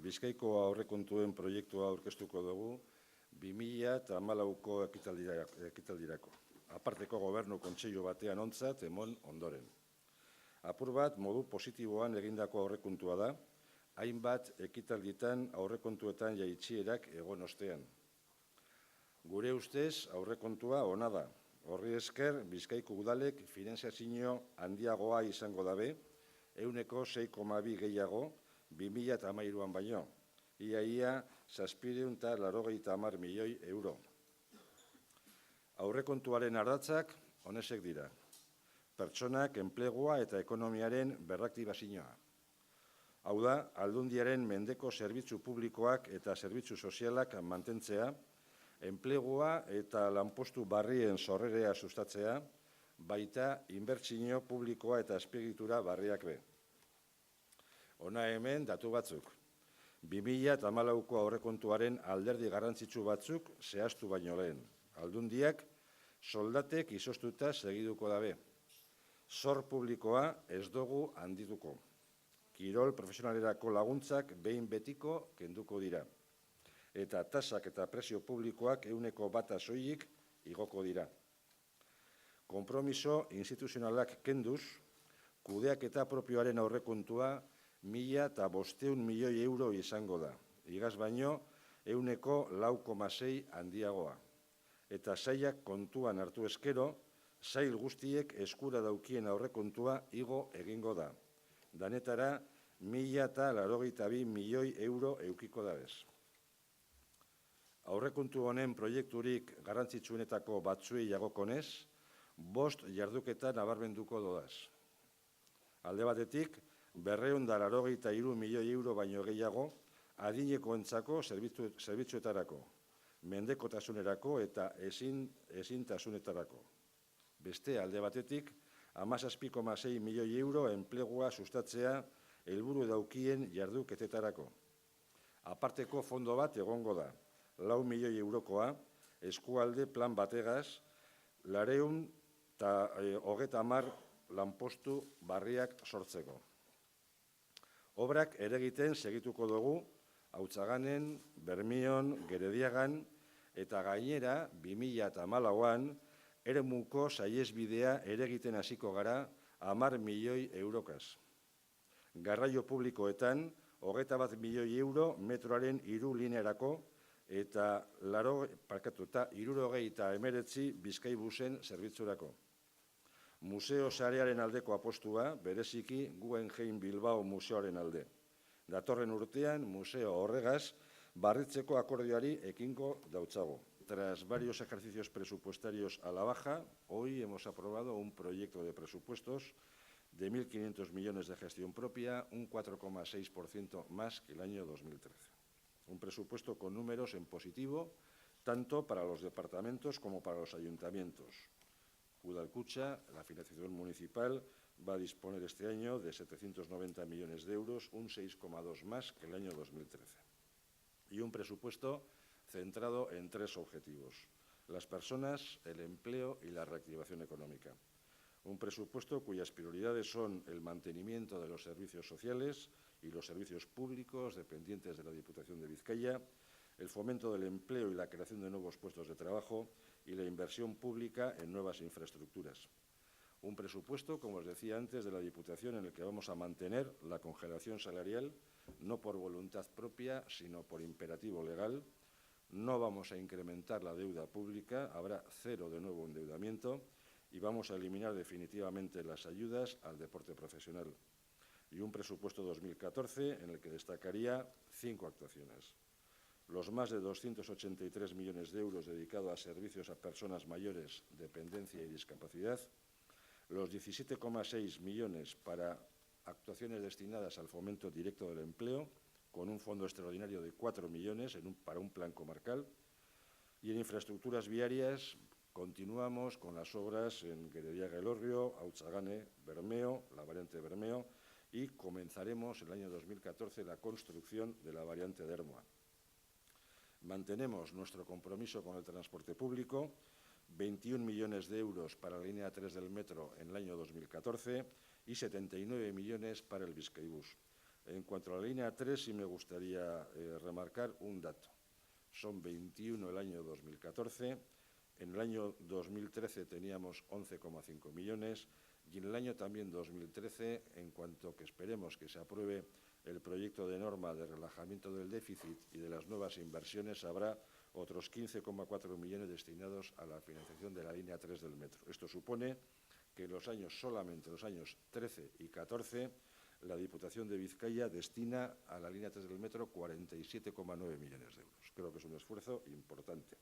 Bizkaiko aurrekontuen proiektua aurkeztuko dugu 2014ko ekitaldirako. Aparteko gobernu kontseilu batean ontzat emon ondoren. Apur bat modu positiboan egindako aurrekontua da, hainbat ekitalditan aurrekontuetan jaitsierak egon ostean. Gure ustez aurrekontua ona da. Horri esker, Bizkaiko udalek finanziazio handiagoa izango dabe, 6,2 gehiago 2013an baino, ia 780 milioi euro. Aurrekontuaren ardatzak honesek dira. Pertsonak, enplegua eta ekonomiaren berraktibazioa. Hau da, Aldundiaren mendeko zerbitzu publikoak eta zerbitzu sozialak mantentzea, enplegua eta lanpostu barrien sorrerea sustatzea, baita inbertsio publikoa eta azpiegitura barriak be. Hona hemen datu batzuk. 2014ko aurrekontuaren alderdi garrantzitsu batzuk zehaztu baino lehen. Aldundiak soldatek izoztuta segiduko dabe. Zor publikoa ez dugu handituko. Kirol profesionalerako laguntzak behin betiko kenduko dira. Eta tasak eta prezio publikoak 1% soilik igoko dira. Konpromiso instituzionalak kenduz, kudeaketa propioaren aurrekontua 1.500 milioi euro izango da. Igaz baino, 6,6 handiagoa. Eta sailak kontuan hartu eskero, sail guztiek eskura daukien aurrekontua igo egingo da. Danetara, 1.082 milioi euro eukiko dabez. Aurrekontu honen proiekturik garrantzitsuenetako batzuei jagokonez, 5 jarduketan nabarmenduko dodaz. Alde batetik, 283 milioi euro baino gehiago adinekoentzako zerbitzuetarako, mendekotasunerako eta ezintasunetarako. Beste alde batetik, 17,6 milioi euro enplegua sustatzea helburu daukien jarduketetarako. Aparteko fondo bat egongo da, 4 milioi eurokoa, eskualde plan bategaz, 230 lanpostu barriak sortzeko. Obrak ere egiten segituko dugu, Hautzaganen, Bermion, Gerediagan eta gainera 2014an eremuko saihesbidea ere egiten hasiko gara 10 milioi eurokaz. Garraio publikoetan 21 milioi euro metroaren 3 linearako eta 79 Bizkaibusen zerbitzurako. Museo sarearen aldeko apostua, bereziki Guggenheim Bilbao museoaren alde. Datorren urtean, museo horregaz, barritzeko akordioari ekingo dautzago. Tras varios ejercicios presupuestarios a la baja, hoy hemos aprobado un proyecto de presupuestos de 1.500 millones de gestión propia, un 4,6% más que el año 2013. Un presupuesto con números en positivo, tanto para los departamentos como para los ayuntamientos. Udalkutxa, la financiación municipal, va a disponer este año de 790 millones de euros, un 6,2 más que el año 2013. Y un presupuesto centrado en 3 objetivos: las personas, el empleo y la reactivación económica. Un presupuesto cuyas prioridades son el mantenimiento de los servicios sociales y los servicios públicos dependientes de la Diputación de Vizcaya, el fomento del empleo y la creación de nuevos puestos de trabajo y la inversión pública en nuevas infraestructuras. Un presupuesto, como os decía antes, de la Diputación en el que vamos a mantener la congelación salarial, no por voluntad propia, sino por imperativo legal. No vamos a incrementar la deuda pública, habrá 0 de nuevo endeudamiento y vamos a eliminar definitivamente las ayudas al deporte profesional. Y un presupuesto 2014 en el que destacaría 5 actuaciones. Los más de 283 millones de euros dedicados a servicios a personas mayores, dependencia y discapacidad, los 17,6 millones para actuaciones destinadas al fomento directo del empleo, con un fondo extraordinario de 4 millones para un plan comarcal, y en infraestructuras viarias continuamos con las obras en Gerediaga-Elorrio, Hautzagane, Bermeo, la variante Bermeo, y comenzaremos el año 2014 la construcción de la variante de Ermua. Mantenemos nuestro compromiso con el transporte público, 21 millones de euros para la línea 3 del metro en el año 2014 y 79 millones para el Bizkaibus. En cuanto a la línea 3, sí me gustaría remarcar un dato. Son 21 el año 2014, en el año 2013 teníamos 11,5 millones y en el año también 2013, en cuanto que esperemos que se apruebe el proyecto de norma de relajamiento del déficit y de las nuevas inversiones, habrá otros 15,4 millones destinados a la financiación de la línea 3 del metro. Esto supone que solamente los años 13 y 14, la Diputación de Vizcaya destina a la línea 3 del metro 47,9 millones de euros. Creo que es un esfuerzo importante.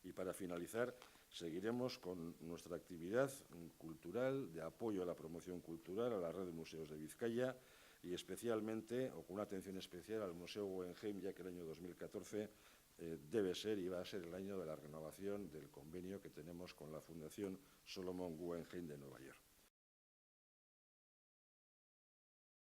Y para finalizar, seguiremos con nuestra actividad cultural de apoyo a la promoción cultural, a la red de museos de Vizcaya y especialmente, o con una atención especial al Museo Guggenheim, ya que el año 2014 debe ser y va a ser el año de la renovación del convenio que tenemos con la Fundación Solomon Guggenheim de Nueva York.